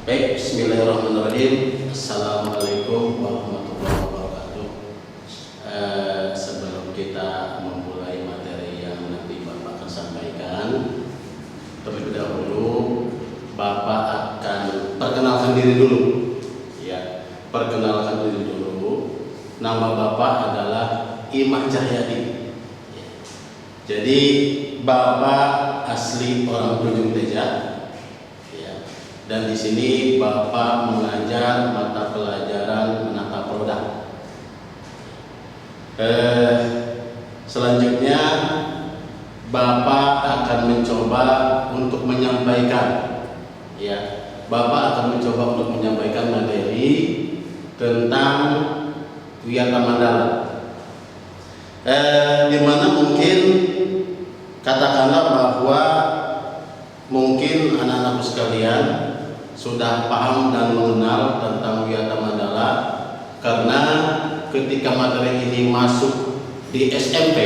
Baik, bismillahirrahmanirrahim. Assalamualaikum warahmatullahi wabarakatuh. Sebelum kita memulai materi yang nanti Bapak akan sampaikan, terlebih dahulu Bapak akan perkenalkan diri dulu. Ya, perkenalkan diri dulu. Nama Bapak adalah Imah Cahyadi. Ya. Jadi Bapak asli orang Ujung Teja. Dan di sini Bapak mengajar mata pelajaran menata produk. Selanjutnya Bapak akan mencoba untuk menyampaikan, ya, Bapak akan mencoba untuk menyampaikan materi tentang Wiyata Mandala. Di mana mungkin katakanlah bahwa mungkin anak-anakku sekalian sudah paham dan mengenal tentang Wiyata Mandala, karena ketika materi ini masuk di SMP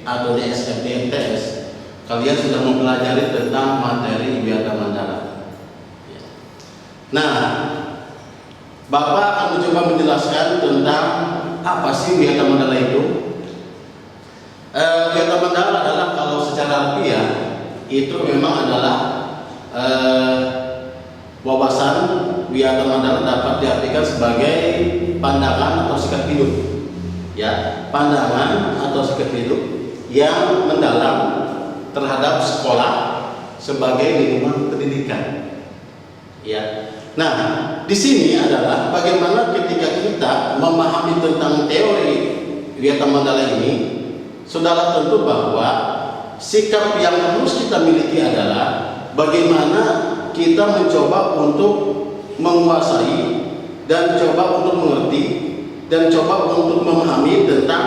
atau di SMP MTS, kalian sudah mempelajari tentang materi Wiyata Mandala. Nah, Bapak akan mencoba menjelaskan tentang apa sih Wiyata Mandala itu. Wiyata Mandala adalah, kalau secara harfiah itu memang adalah wawasan Wiyata Mandala dapat diartikan sebagai pandangan atau sikap hidup, ya, pandangan atau sikap hidup yang mendalam terhadap sekolah sebagai lingkungan pendidikan, ya. Nah, di sini adalah bagaimana ketika kita memahami tentang teori Wiyata Mandala ini, sudahlah tentu bahwa sikap yang harus kita miliki adalah bagaimana kita mencoba untuk menguasai dan coba untuk mengerti dan coba untuk memahami tentang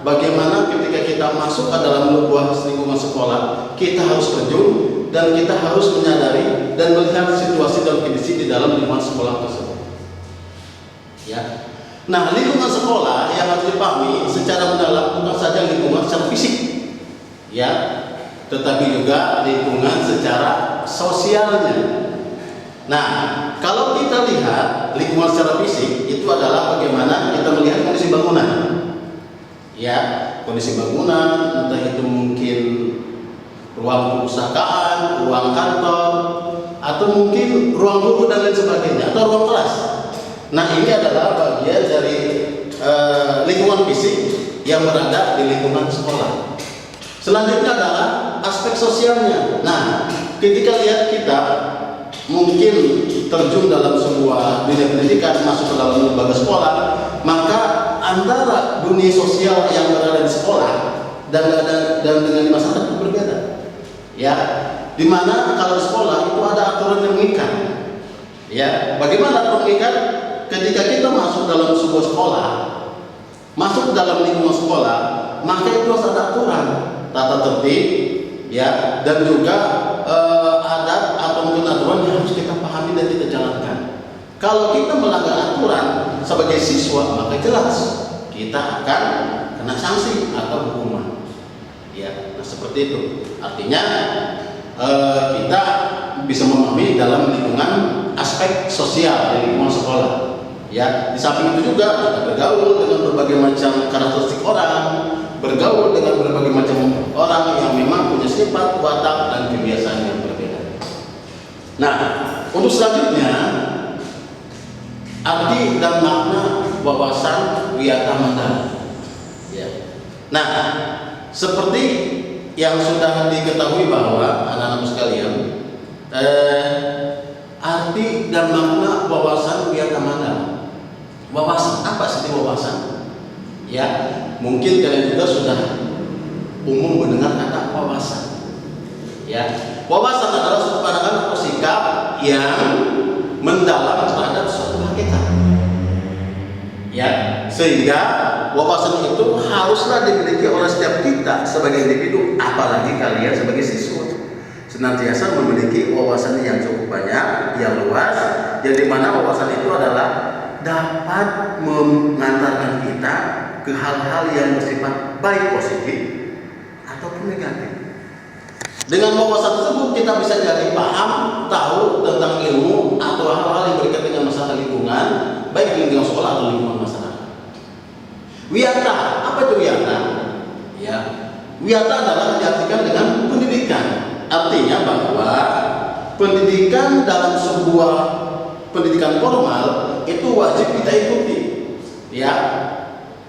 bagaimana ketika kita masuk ke dalam sebuah lingkungan sekolah, kita harus terjun dan kita harus menyadari dan melihat situasi dan kondisi di dalam lingkungan sekolah tersebut. Ya. Nah, lingkungan sekolah yang harus dipahami secara mendalam bukan saja lingkungan secara fisik, ya, tetapi juga lingkungan secara sosialnya. Nah, kalau kita lihat lingkungan secara fisik itu adalah bagaimana kita melihat kondisi bangunan, ya, kondisi bangunan, entah itu mungkin ruang perpustakaan, ruang kantor, atau mungkin ruang guru dan lain sebagainya, atau ruang kelas. Nah, ini adalah bagian dari lingkungan fisik yang berada di lingkungan sekolah. Selanjutnya adalah aspek sosialnya. Nah, ketika lihat kita mungkin terjun dalam sebuah dunia pendidikan, masuk ke dalam lembaga sekolah, maka antara dunia sosial yang berada di sekolah dan dengan di masyarakat itu berbeda. Ya, dimana kalau di sekolah itu ada aturan yang mengikat. Ya, bagaimana aturan mengikat? Ketika kita masuk dalam sebuah sekolah, masuk dalam lingkungan sekolah, maka itu harus ada aturan, tata tertib, ya, dan juga adat atau mungkin aturan yang harus kita pahami dan kita jalankan. Kalau kita melanggar aturan sebagai siswa, maka jelas kita akan kena sanksi atau hukuman. Ya, nah seperti itu. Artinya kita bisa memahami dalam lingkungan aspek sosial di lingkungan sekolah. Ya, di samping itu juga kita bergaul dengan berbagai macam karakteristik orang, bergaul dengan berbagai macam orang yang memang punya sifat, watak, dan kebiasaan yang berbeda. Nah, untuk selanjutnya, arti dan makna wawasan Wiyata Mandala. Ya. Nah, seperti yang sudah diketahui bahwa anak-anak sekalian, arti dan makna wawasan Wiyata Mandala. Wawasan, apa sih wawasan? Ya, mungkin kalian juga sudah umum mendengar kata wawasan. Ya, wawasan adalah suatu pandangan atau sikap yang mendalam terhadap suatu hakikat. Ya, sehingga wawasan itu haruslah dimiliki oleh setiap kita sebagai individu, apalagi kalian sebagai siswa. Senantiasa memiliki wawasan yang cukup banyak, yang luas, yang dimana wawasan itu adalah dapat mengantarkan kita ke hal-hal yang bersifat baik positif ataupun negatif. Dengan wawasan tersebut kita bisa jadi paham, tahu tentang ilmu atau hal-hal Wiyata, apa itu wiyata? Ya, wiyata adalah diartikan dengan pendidikan. Artinya bahwa pendidikan dalam sebuah pendidikan formal itu wajib kita ikuti. Ya,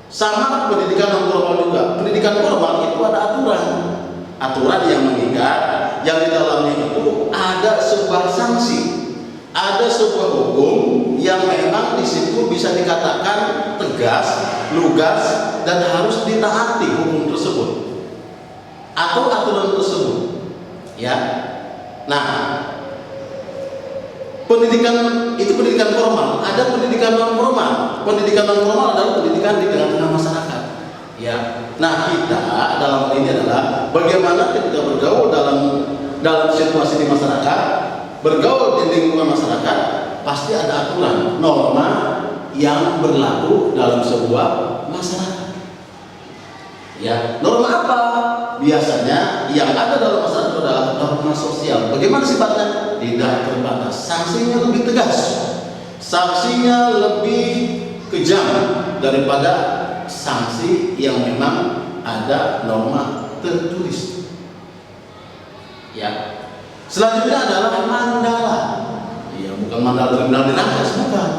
sama pendidikan non formal juga. Pendidikan formal itu ada aturan yang mengikat, yang di dalamnya itu ada sebuah sanksi, ada sebuah hukum yang memang di situ bisa dikatakan tegas, lugas, dan harus ditaati hukum tersebut atau aturan tersebut. Ya, nah, pendidikan itu pendidikan formal, ada pendidikan non formal. Pendidikan non formal adalah pendidikan di tengah-tengah masyarakat. Ya, nah kita dalam hal ini adalah bagaimana ketika bergaul dalam situasi di masyarakat, bergaul di lingkungan masyarakat, pasti ada aturan, norma yang berlaku dalam sebuah masyarakat. Ya, norma apa? Biasanya yang ada dalam masyarakat itu adalah norma sosial. Bagaimana sifatnya? Tidak terbatas. Sanksinya lebih tegas, sanksinya lebih kejam daripada sanksi yang memang ada norma tertulis. Ya. Selanjutnya adalah mandala. Ya, bukan mandala kriminal dirangkas, bukan.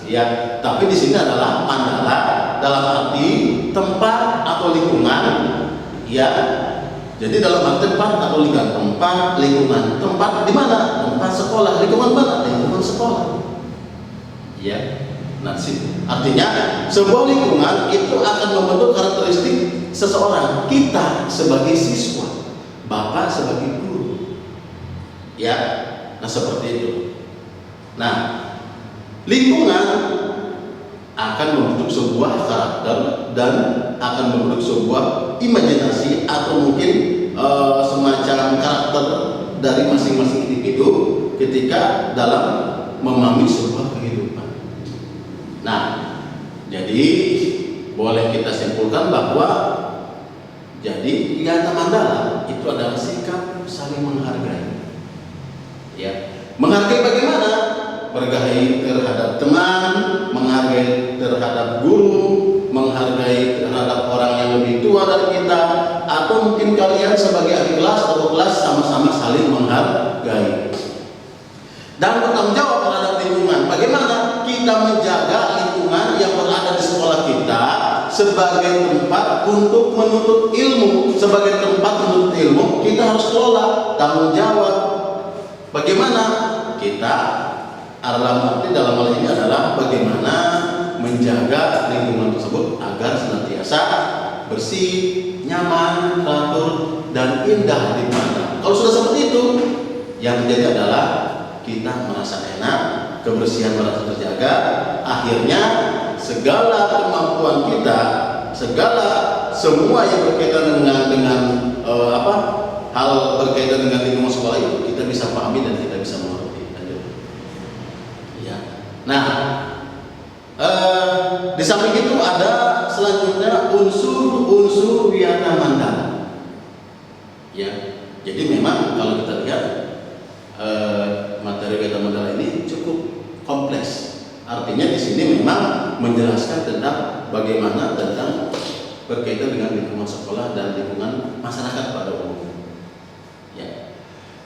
Ya, tapi di sini adalah mandala dalam arti tempat atau lingkungan. Ya. Jadi dalam arti tempat atau lingkungan. Tempat di mana? Tempat sekolah. Lingkungan mana? Lingkungan sekolah. Ya. Nah, artinya sebuah lingkungan itu akan membentuk karakteristik seseorang. Kita sebagai siswa, Bapak sebagai guru. Ya, nah seperti itu. Nah, lingkungan akan membentuk sebuah karakter dan akan membentuk sebuah imajinasi atau mungkin semacam karakter dari masing-masing individu ketika dalam memahami sebuah kehidupan. Nah, jadi boleh kita simpulkan bahwa jadi wiyata mandala itu adalah sikap saling menghargai. Ya, menghargai bagaimana? Menghargai terhadap teman, menghargai terhadap guru, menghargai terhadap orang yang lebih tua dari kita, atau mungkin kalian sebagai adik kelas atau kelas sama-sama saling menghargai. Dan bertanggung jawab terhadap lingkungan. Bagaimana kita menjaga lingkungan yang berada di sekolah kita sebagai tempat untuk menuntut ilmu. Sebagai tempat menuntut ilmu, kita harus kelola, tanggung jawab. Bagaimana kita dalam hal ini adalah bagaimana menjaga lingkungan tersebut agar senantiasa bersih, nyaman, teratur, dan indah dipandang. Kalau sudah seperti itu, yang terjadi adalah kita merasa enak, kebersihan merasa terjaga, akhirnya segala kemampuan kita, semua yang berkaitan dengan hal berkaitan dengan lingkungan sekolah itu kita bisa pahami dan kita bisa mengerti. Ya. Nah, di samping itu ada selanjutnya unsur wiyata mandala. Ya, jadi memang kalau kita lihat materi wiyata mandala ini cukup kompleks. Artinya di sini memang menjelaskan tentang bagaimana tentang berkaitan dengan lingkungan sekolah dan lingkungan masyarakat pada umumnya. Ya.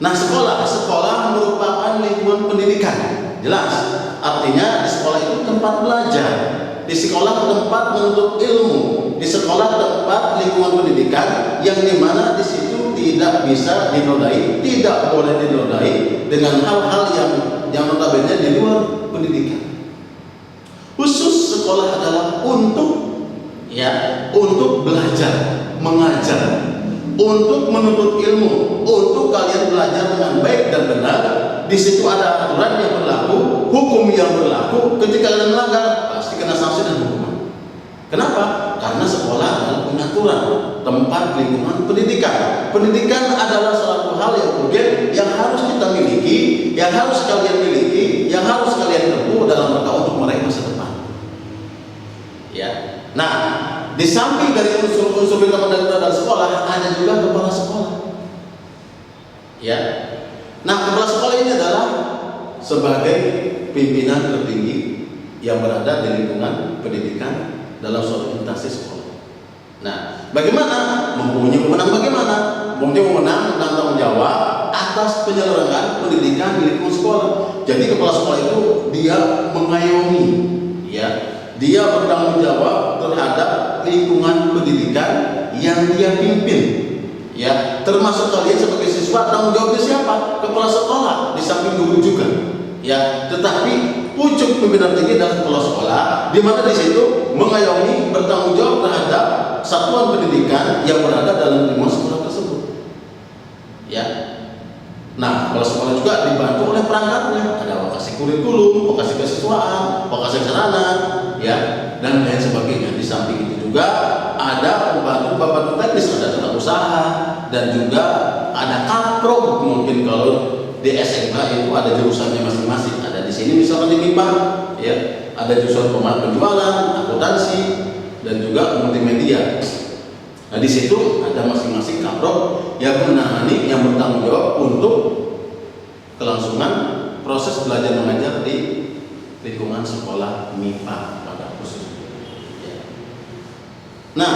Nah, sekolah merupakan lingkungan pendidikan, jelas. Artinya di sekolah itu tempat belajar, di sekolah tempat menuntut ilmu, di sekolah tempat lingkungan pendidikan yang dimana di situ tidak bisa dinodai, tidak boleh dinodai dengan hal-hal yang notabene di luar pendidikan. Khusus sekolah adalah untuk belajar, mengajar, untuk menuntut ilmu, untuk kalian belajar dengan baik dan benar. Di situ ada aturan yang berlaku, hukum yang berlaku. Ketika kalian melanggar, pasti kena sanksi dan hukuman. Kenapa? Karena sekolah adalah pengaturan, tempat lingkungan pendidikan. Pendidikan adalah suatu hal yang urgen, yang harus kita miliki, yang harus kalian miliki, yang harus kalian tempuh dalam rangka untuk meraih masa depan. Ya. Nah, di samping dari unsur-unsur wiyata mandala dalam sekolah, ada juga kepala sekolah. Ya. Nah, kepala sekolah ini adalah sebagai pimpinan tertinggi yang berada di lingkungan pendidikan dalam suatu instansi sekolah. Nah, bagaimana? Mempunyai wewenang bagaimana? Mempunyai wewenang dan tanggung jawab atas penyelenggaraan pendidikan di lingkungan sekolah. Jadi kepala sekolah itu dia mengayomi, ya, dia bertanggung jawab terhadap lingkungan pendidikan yang dia pimpin, ya, termasuk kalian sebagai siswa tanggung jawabnya siapa? Kepala sekolah, di samping guru juga, ya. Tetapi pucuk pimpinan tinggi adalah kepala sekolah, di mana di situ mengayomi, bertanggung jawab terhadap satuan pendidikan yang berada dalam lingkungan sekolah tersebut, ya. Nah, kepala sekolah juga dibantu oleh perangkatnya, ada lokasi kurikulum, lokasi kesiswaan, lokasi sarana, ya, dan lain sebagainya. Di samping itu juga ada pembantu teknis, ada tata usaha, dan juga ada kaprok. Mungkin kalau di SMA itu ada jurusannya masing-masing. Ada di sini misalkan di MIPA, ya, ada jurusan penjualan, akuntansi, dan juga multimedia. Nah, di situ ada masing-masing kaprok yang menangani, yang bertanggung jawab untuk kelangsungan proses belajar mengajar di lingkungan sekolah MIPA pada khususnya. Ya. Nah,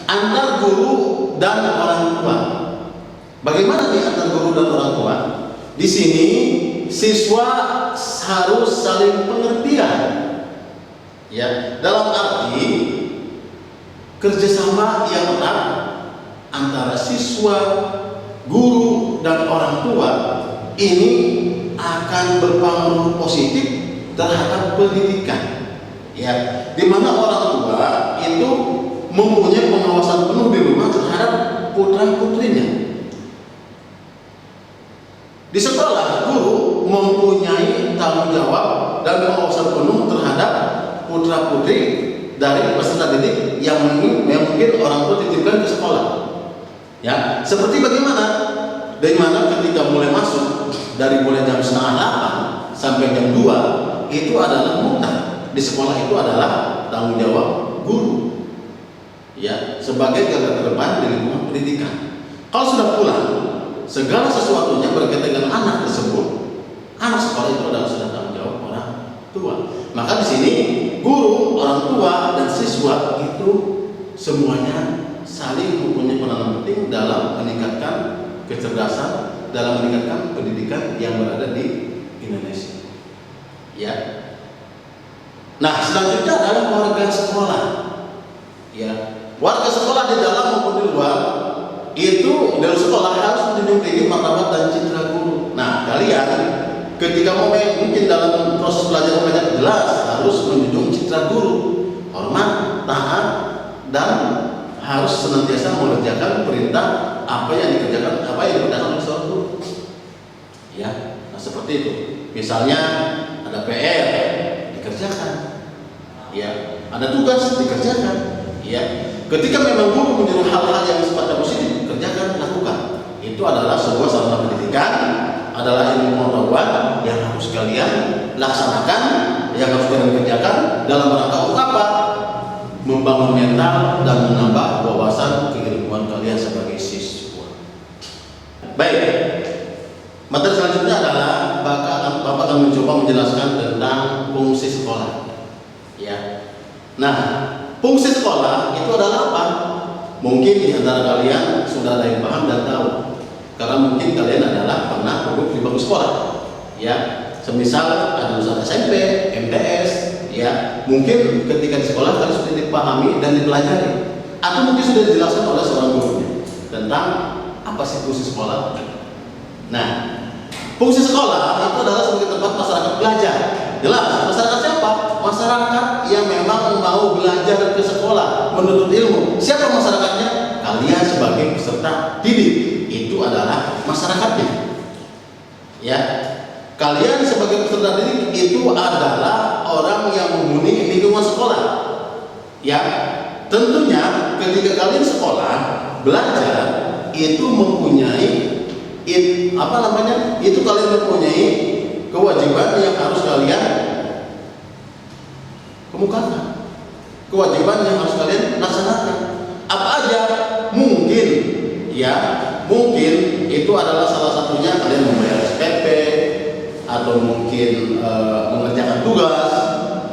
antar guru dan orang tua. Bagaimana nih antar guru dan orang tua? Di sini siswa harus saling pengertian. Ya, dalam arti kerjasama yang erat antara siswa, guru, dan orang tua ini akan berpengaruh positif terhadap pendidikan. Ya, di mana orang tua itu mempunyai pengawasan penuh di rumah terhadap putra-putrinya. Di sekolah, guru mempunyai tanggung jawab dan pengawasan penuh terhadap putra-putri dari peserta didik yang mungkin orang tua titipkan ke sekolah. Ya, seperti bagaimana? Dari mana ketika mulai masuk dari mulai jam 7:30 sampai jam 2 itu adalah mutlak. Di sekolah itu adalah tanggung jawab guru. Ya, sebagai garda terdepan di lingkungan pendidikan. Kalau sudah pulang, segala sesuatunya berkaitan dengan anak tersebut, anak sekolah itu adalah sudah tanggung jawab orang tua. Maka di sini guru, orang tua, dan siswa itu semuanya saling mempunyai peranan penting dalam meningkatkan kecerdasan, dalam meningkatkan pendidikan yang berada di Indonesia. Ya. Nah, selanjutnya adalah warga sekolah. Ya, warga sekolah di dalam maupun di luar itu dalam sekolah harus menjunjung tinggi martabat dan citra guru. Nah, kalian ketika mau mungkin dalam proses belajar mengajar jelas harus menjunjung citra guru, hormat, taat, dan harus senantiasa mengerjakan perintah apa yang dikerjakan oleh seorang guru. Ya, nah seperti itu. Misalnya ada PR dikerjakan, ya, ada tugas dikerjakan, ya. Ketika memang guru menyuruh hal-hal yang sifatnya positif, kerjakan, lakukan. Itu adalah sebuah sarana pendidikan, adalah ilmu pengetahuan yang harus kalian laksanakan, yang harus kalian kerjakan dalam rangka untuk apa? Membangun mental dan menambah wawasan keilmuan kalian sebagai siswa. Baik, materi selanjutnya adalah Bapak akan mencoba menjelaskan tentang fungsi sekolah. Ya, nah, fungsi sekolah itu adalah apa? Mungkin di antara kalian sudah ada yang paham dan tahu, karena mungkin kalian adalah pernah duduk di bangku sekolah. Ya, semisal ada lulusan SMP, MTS, ya, mungkin ketika di sekolah kalian sudah dipahami dan dipelajari, atau mungkin sudah dijelaskan oleh seorang gurunya tentang apa sih fungsi sekolah. Nah, fungsi sekolah itu adalah sebagai tempat masyarakat belajar. Jelas, masyarakat siapa? Masyarakat yang memang mau belajar ke sekolah, menuntut ilmu. Siapa masyarakatnya? Kalian sebagai peserta didik, itu adalah masyarakatnya. Ya, kalian sebagai peserta didik itu adalah orang yang menghuni lingkungan sekolah. Ya, tentunya ketika kalian sekolah belajar itu mempunyai itu kalian mempunyai kewajiban yang harus kalian kemukakan, kewajiban yang harus kalian laksanakan. Apa aja? Mungkin itu adalah salah satunya kalian membayar SPP, atau mungkin mengerjakan tugas,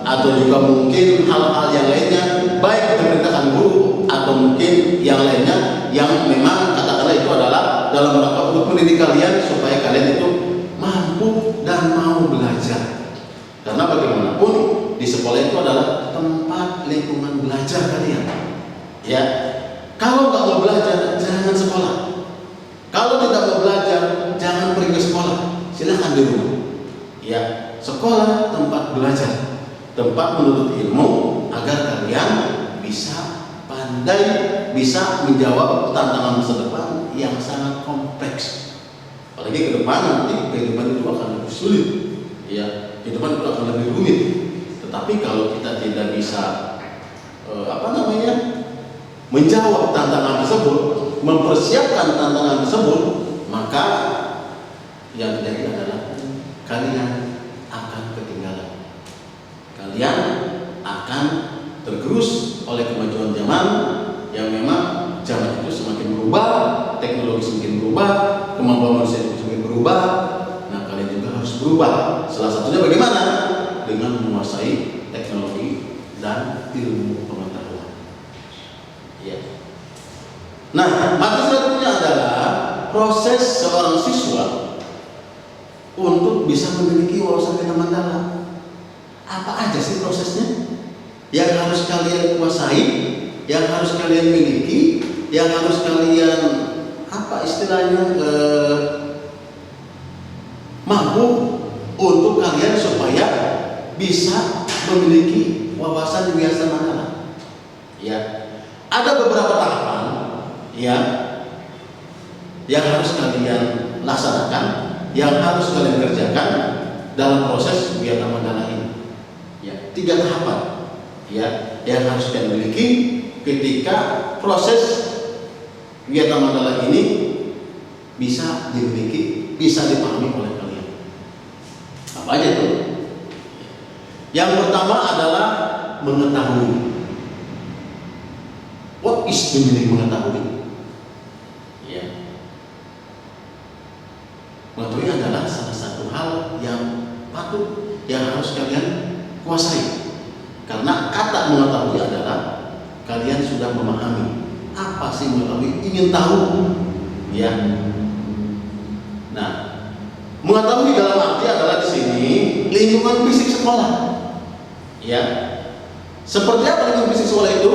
atau juga mungkin hal-hal yang lainnya, baik diperintahkan guru atau atau mungkin yang lainnya yang memang katakanlah itu adalah dalam rangka untuk mendidik kalian supaya kalian itu mampu dan mau belajar. Karena bagaimanapun di sekolah itu adalah tempat lingkungan belajar kalian. Ya, kalau nggak mau belajar jangan sekolah. Kalau tidak mau belajar jangan pergi ke sekolah. Silahkan di rumah. Ya, sekolah tempat belajar, tempat menuntut ilmu agar kalian bisa pandai, bisa menjawab tantangan masa depan yang sangat kompleks. Apalagi ke depan nanti kehidupan itu akan lebih sulit, ya, kehidupan itu akan lebih rumit. Tetapi kalau kita tidak bisa menjawab tantangan tersebut, mempersiapkan tantangan tersebut, maka yang terjadi adalah kalian akan ketinggalan. Kalian akan tergerus oleh kemajuan zaman yang memang zaman itu semakin berubah, teknologi semakin berubah, kemampuan manusia itu semakin berubah. Nah, kalian juga harus berubah. Salah satunya bagaimana? Dengan menguasai teknologi dan ilmu pengetahuan. Ya. Nah, materi selanjutnya adalah proses seorang siswa untuk bisa memiliki wawasan yang mendalam. Apa aja sih prosesnya? Yang harus kalian kuasai, yang harus kalian miliki, yang harus kalian mampu untuk kalian supaya bisa memiliki wawasan mendalam. Ya, ada beberapa tahapan ya yang harus kalian laksanakan, yang harus kalian kerjakan dalam proses biata mandala ini. Ya, 3 tahapan ya yang harus kalian miliki ketika proses biata mandala ini bisa dimiliki, bisa dipahami oleh kalian. Apa aja itu? Yang pertama adalah mengetahui. What is the meaning mengetahui? Ya. Mengetahui adalah salah satu hal yang patut, yang harus kalian kuasai. Karena kata mengetahui adalah kalian sudah memahami. Apa sih mengetahui? Ingin tahu. Ya. Nah, mengetahui dalam arti adalah di sini lingkungan fisik sekolah. Ya. Seperti apa lingkungan fisik sekolah itu?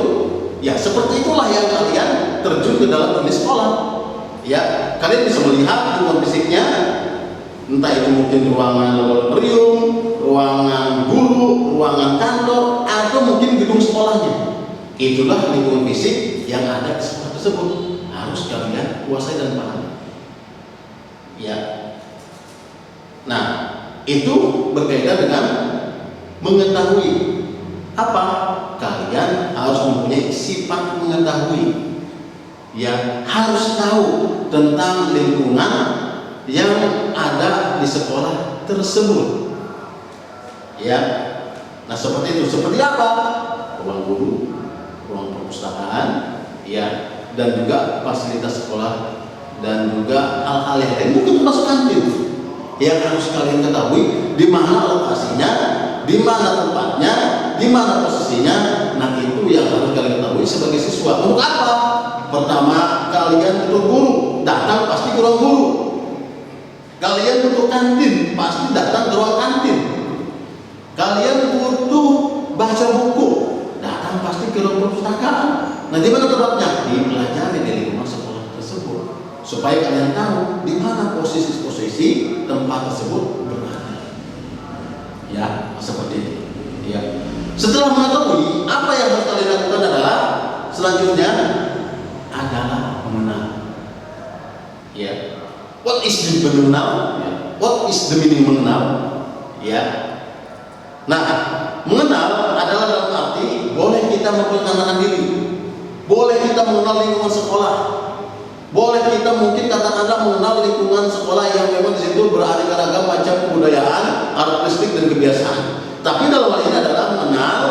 Ya, seperti itulah yang kalian terjun ke dalam dunia sekolah. Ya, kalian bisa melihat lingkungan fisiknya, entah itu mungkin ruangan laboratorium, ruangan guru, ruangan kantor, atau mungkin gedung sekolahnya. Itulah lingkungan fisik yang ada di sekolah tersebut. Harus kalian kuasai dan pahami. Ya. Nah, itu berkaitan dengan mengetahui. Apa? Kalian harus mempunyai sifat mengetahui. Ya, harus tahu tentang lingkungan yang ada di sekolah tersebut. Ya. Nah, seperti itu. Seperti apa? Ruang guru, ruang perpustakaan, ya, dan juga fasilitas sekolah, dan juga hal-hal yang lain, mungkin termasuk kantin. Yang harus kalian ketahui di mana lokasinya, di mana tempatnya, di mana posisinya. Nah, itu yang harus kalian ketahui sebagai siswa. Untuk apa? Pertama, kalian butuh guru, datang pasti ke ruang guru. Kalian butuh kantin, pasti datang ke ruang kantin. Kalian butuh baca buku, datang pasti ke ruang perpustakaan. Nah, di mana tempatnya? Dipelajari di lingkungan sekolah tersebut, supaya kalian tahu di mana posisi-posisi tempat tersebut berada. Ya, seperti itu. Ya. Setelah mengetahui, apa yang harus kalian lakukan adalah selanjutnya adalah mengenal. Ya. What is the mengenal? Ya. What is the meaning mengenal? Ya. Nah, mengenal adalah dalam arti boleh kita memperkenalkan diri, boleh kita mengenal lingkungan sekolah, boleh kita mungkin katakanlah mengenal lingkungan sekolah yang memang di situ beraneka ragam macam kebudayaan, karakteristik dan kebiasaan. Tapi dalam hal ini adalah mengenal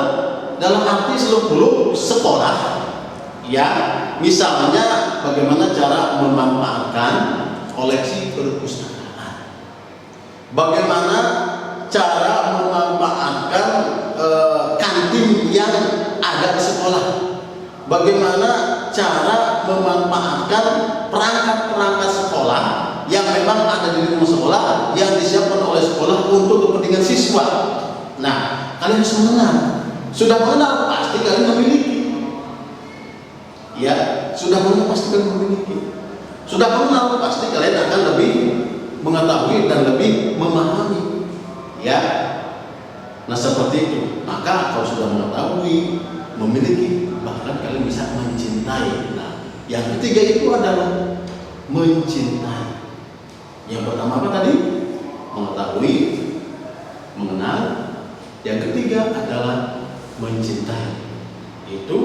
dalam arti seluk-beluk sekolah. Ya, misalnya bagaimana cara memanfaatkan koleksi perpustakaan, bagaimana cara memanfaatkan kantin yang ada di sekolah, bagaimana cara memanfaatkan perangkat-perangkat sekolah yang memang ada di lingkungan sekolah yang disiapkan oleh sekolah untuk kepentingan siswa. Nah, kalian harus mengenal. Sudah mengenal pasti kalian memiliki. Ya, sudah mengenal pasti kalian memiliki. Sudah mengenal pasti kalian akan lebih mengetahui dan lebih memahami. Ya. Nah, seperti itu. Maka kalau sudah mengetahui, memiliki, bahkan kalian bisa mencintai. Nah, yang ketiga itu adalah mencintai. Yang pertama apa tadi? Mengetahui, mengenal. Yang ketiga adalah mencintai. Itu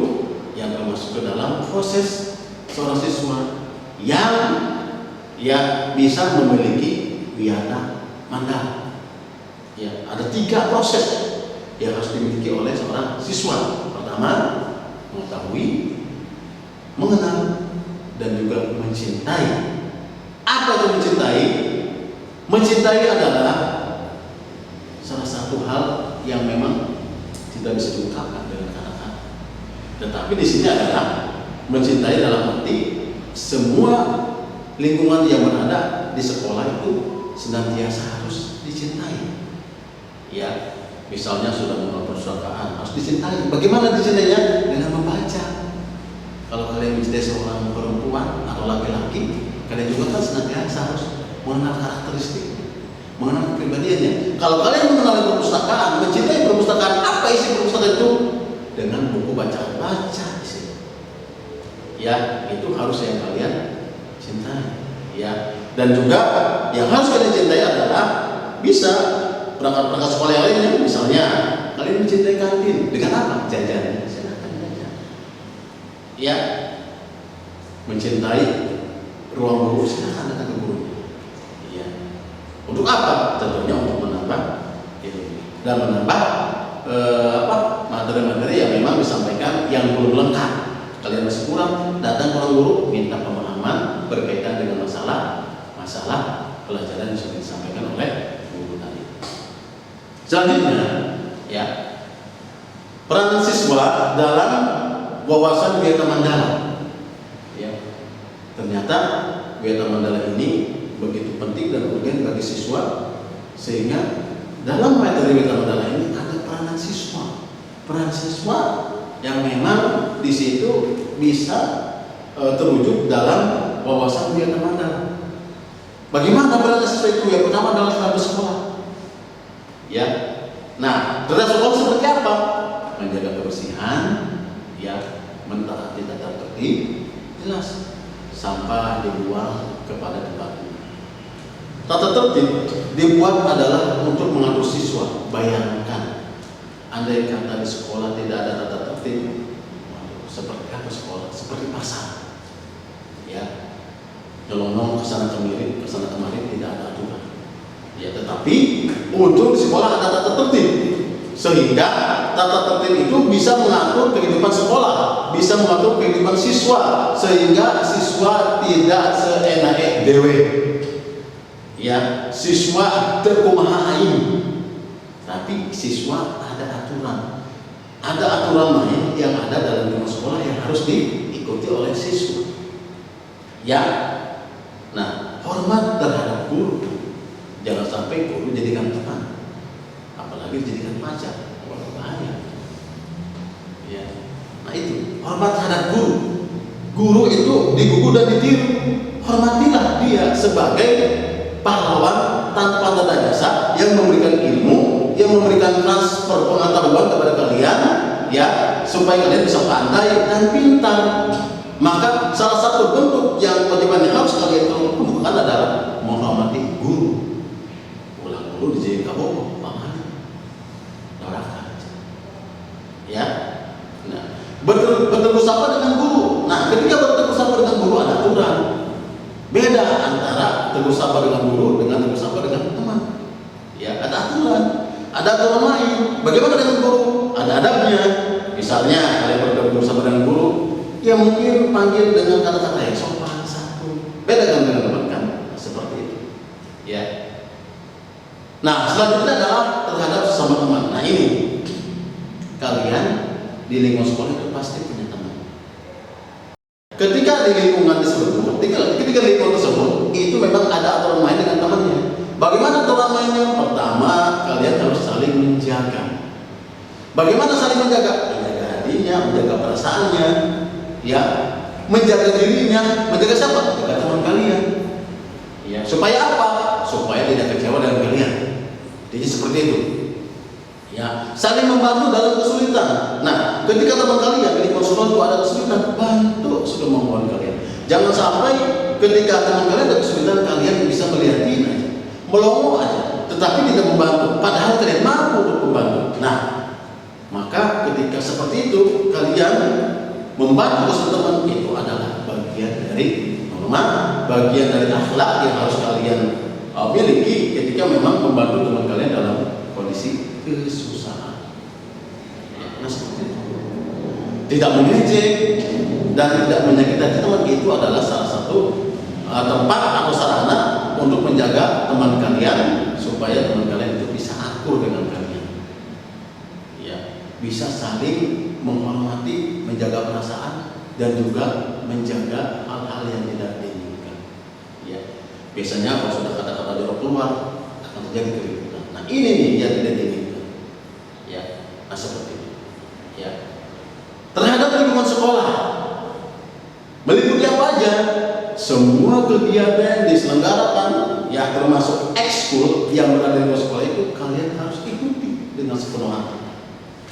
yang termasuk ke dalam proses seorang siswa yang bisa memiliki wiyata mandala. Ya, ada 3 proses yang harus dimiliki oleh seorang siswa. Pertama, mengetahui, mengenal, dan juga mencintai. Apa itu mencintai? Mencintai adalah salah satu hal yang memang tidak bisa diungkapkan dengan kata-kata. Tetapi di sini adalah mencintai dalam arti semua lingkungan yang berada di sekolah itu senantiasa harus dicintai. Ya, misalnya sudah mengenal perpustakaan harus dicintai. Bagaimana dicintainya? Dengan membaca. Kalau kalian mencintai seorang perempuan atau laki-laki, kalian juga kan senantiasa harus mengenal karakteristik, mengenal kepribadiannya. Kalau kalian mengenal perpustakaan, mencintai perpustakaan, apa isi perpustakaan itu? Dengan buku bacaan, baca isi. Ya, itu harus yang kalian cintai. Ya, dan juga yang harus kalian cintai adalah bisa perangkat-perangkat sekolah yang lainnya. Misalnya, kalian mencintai kantin dengan apa? Jajan. Silakan jajan. Ya, mencintai ruang guru, silakan datang ke guru. Ya. Untuk apa? Tentunya untuk menambah ilmu dan menambah materi-materi yang memang disampaikan yang belum lengkap. Kalian masih kurang, datang ke ruang guru, minta pemahaman berkaitan dengan masalah pelajaran yang sudah disampaikan oleh guru tadi. Selanjutnya, ya, peran siswa dalam wawasan wiyata mandala. Ya, ternyata wiyata mandala ini begitu penting dan urgen bagi siswa, sehingga dalam materi wiyata mandala ini ada peranan siswa. Peran siswa yang memang di situ bisa terwujud dalam wawasan wiyata mandala. Bagaimana peran siswa itu? Yang pertama adalah dalam sekolah. Ya, nah, dalam sekolah seperti apa? Menjaga kebersihan, ya, mentaati tata tertib, jelas. Sampah dibuang kepada tempatnya. Tata tertib dibuat adalah untuk mengatur siswa. Bayangkan, andai kata di sekolah tidak ada tata tertib, seperti apa sekolah? Seperti pasar. Ya, nyelonong kesana kemari tidak ada aturan. Ya, tetapi untuk di sekolah ada tata tertib, sehingga tata tertib itu bisa mengatur kehidupan sekolah, bisa mengatur kehidupan siswa, sehingga siswa tidak seenake dewe. Ya, siswa terkumaha aing, tapi siswa ada aturan main yang ada dalam lingkungan sekolah yang harus diikuti oleh siswa. Ya, nah, hormat terhadap guru. Jangan sampai guru jadikan teman, apalagi dijadikan pacar, bahaya. Ya, nah itu hormat terhadap guru. Guru itu digugu dan ditiru. Hormatilah dia sebagai pahlawan tanpa tanda jasa yang memberikan ilmu, yang memberikan transfer pengetahuan kepada kalian, ya, supaya kalian bisa pandai dan pintar. Maka salah satu bentuk yang wajib yang harus kalian lakukan adalah menghormati guru. Guru dijadikan kabogoh, pangan, neraka. Ya, nah, bertegur sapa dengan guru. Nah, ketika bertegur sapa dengan guru ada aturan. Beda antara tegur sapa dengan guru dengan tegur sapa dengan teman. Ya, ada aturan. Ada aturan lain. Bagaimana dengan guru? Ada adabnya. Misalnya kalian bertegur sapa dengan guru, ya mungkin panggil dengan kata-kata yang sopan santun. Beda dengan teman kan? Seperti itu. Ya. Nah, selanjutnya adalah terhadap sesama teman. Nah, ini kalian di lingkungan sekolah itu pasti punya di lingkungan tersebut, ketika lingkungan tersebut itu memang ada aturan main dengan temannya. Bagaimana aturan mainnya? Pertama, kalian harus saling menjaga. Bagaimana saling menjaga? Menjaga hatinya, menjaga perasaannya, ya, menjaga dirinya, menjaga siapa? Menjaga teman kalian. Ya, supaya apa? Supaya tidak kecewa dengan kalian. Jadi seperti itu. Ya, saling membantu dalam kesulitan. Nah, ketika teman kalian di konsultan itu ada kesulitan, bantu sudah membantu kalian. Jangan sampai ketika teman kalian ada kesulitan, kalian bisa melihatin aja, melongo aja, tetapi tidak membantu. Padahal kalian mampu untuk membantu. Nah, maka ketika seperti itu, kalian membantu kesulitan teman itu adalah bagian dari norma, bagian dari akhlak yang harus kalian miliki ketika memang membantu teman kalian dalam kondisi kesusahan. Nah, seperti itu. Tidak mengejek dan tidak menyakiti hati teman itu adalah salah satu tempat atau sarana untuk menjaga teman kalian supaya teman kalian itu bisa akur dengan kalian. Ya, bisa saling menghormati, menjaga perasaan dan juga menjaga hal-hal yang tidak diinginkan. Ya, biasanya kalau sudah kata-kata jorok keluar akan terjadi keributan. Nah, ini nih yang tidak diinginkan. Ya, nah seperti itu. Ya. Terhadap lingkungan sekolah, meliputi apa aja? Semua kegiatan yang diselenggarakan, ya termasuk ekskul yang berada di sekolah itu kalian harus ikuti dengan sepenuh hati.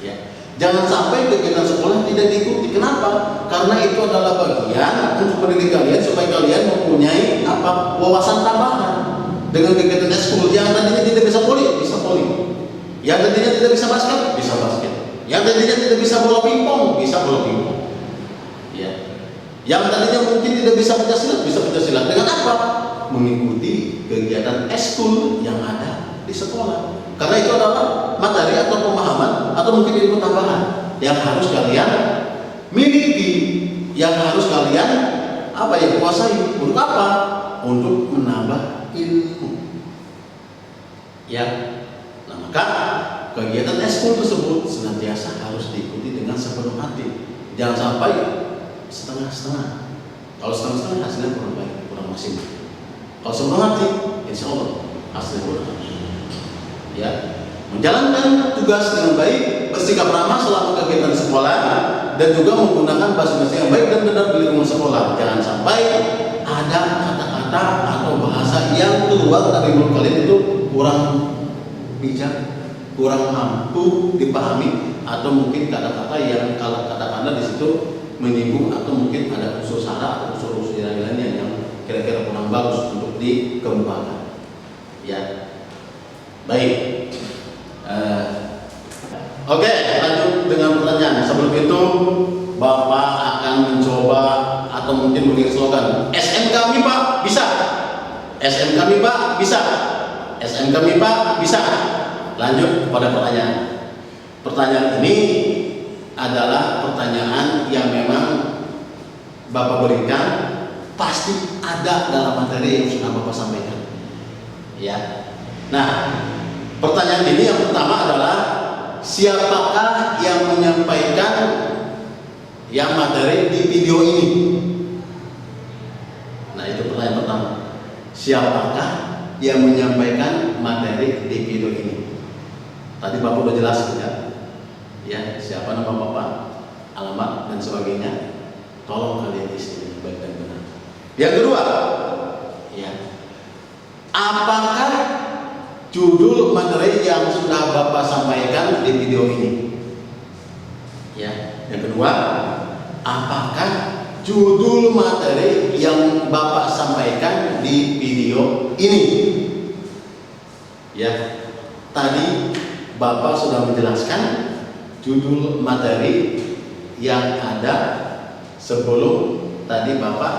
Ya. Jangan sampai kegiatan sekolah tidak diikuti. Kenapa? Karena itu adalah bagian untuk mendidik kalian supaya kalian mempunyai wawasan tambahan. Dengan kegiatan ekskul yang tadinya tidak bisa voli, bisa voli. Yang tadinya tidak bisa basket, bisa basket. Yang tadinya tidak bisa bola pingpong, bisa bola pingpong. Ya. Yang tadinya mungkin tidak bisa pencaksilat, bisa pencaksilat. Dengan apa? Mengikuti kegiatan ekskul yang ada di sekolah. Karena itu adalah materi atau pemahaman atau mungkin ilmu tambahan yang harus kalian miliki, yang harus kalian kuasai. Untuk apa? Untuk menambah ilmu. Ya. Nah, maka kegiatan ekskul tersebut senantiasa harus diikuti dengan sepenuh hati. Jangan sampai setengah-setengah. Kalau setengah-setengah hasilnya kurang baik, kurang maksimal. Kalau sepenuh hati, insya Allah hasilnya kurang. Ya, menjalankan tugas dengan baik, bersikap ramah selama kegiatan sekolah, dan juga menggunakan bahasa yang baik dan benar di lingkungan sekolah. Jangan sampai ada kata-kata atau bahasa yang keluar dari mulut kalian itu kurang bijak, kurang mampu dipahami, atau mungkin kata-kata yang kalau kata Anda di situ menyinggung atau mungkin ada unsur sara atau unsur-unsur lainnya yang kira-kira kurang bagus untuk dikembangkan. Ya, baik. Oke, lanjut dengan pertanyaan. Sebelum itu, Bapak akan mencoba atau mungkin memiliki slogan SMK MIPA bisa, SMK MIPA bisa, SMK MIPA bisa. Lanjut pada pertanyaan. Pertanyaan ini adalah pertanyaan yang memang Bapak berikan, pasti ada dalam materi yang sudah Bapak sampaikan. Ya. Nah, pertanyaan ini yang pertama adalah siapakah yang menyampaikan yang materi di video ini? Nah, itu pertanyaan pertama. Siapakah yang menyampaikan materi di video ini? Tadi Bapak sudah jelaskan ya. Ya, siapa nama Bapak, alamat dan sebagainya. Tolong kalian isi dengan baik dan benar. Yang kedua, ya. Apakah judul materi yang sudah Bapak sampaikan di video ini? Ya, yang kedua, apakah judul materi yang Bapak sampaikan di video ini? Ya, tadi Bapak sudah menjelaskan judul materi yang ada sebelum tadi Bapak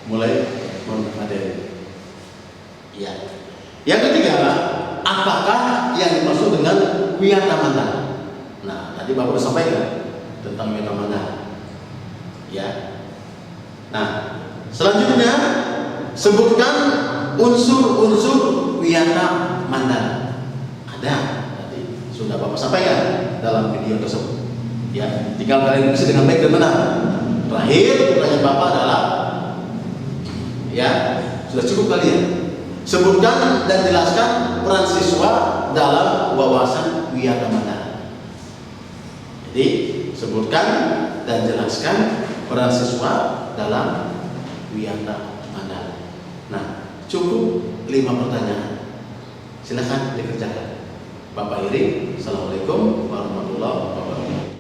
mulai materi. Ya. Yang ketiga, apakah yang dimaksud dengan wiyata mandala? Nah, tadi Bapak sudah sampaikan tentang wiyata mandala. Ya. Nah, selanjutnya sebutkan unsur-unsur wiyata mandala. Ada, tadi sudah Bapak sampaikan dalam video tersebut. Ya, tinggal kalian isi dengan baik dan benar. Terakhir pertanyaan Bapak adalah, ya sudah cukup kalian. Sebutkan dan jelaskan peran siswa dalam wawasan Wiyata Mandala. Jadi sebutkan dan jelaskan peran siswa dalam Wiyata Mandala. Nah, cukup 5 pertanyaan. Silakan dikerjakan. Bapak Iri, Assalamualaikum warahmatullahi wabarakatuh.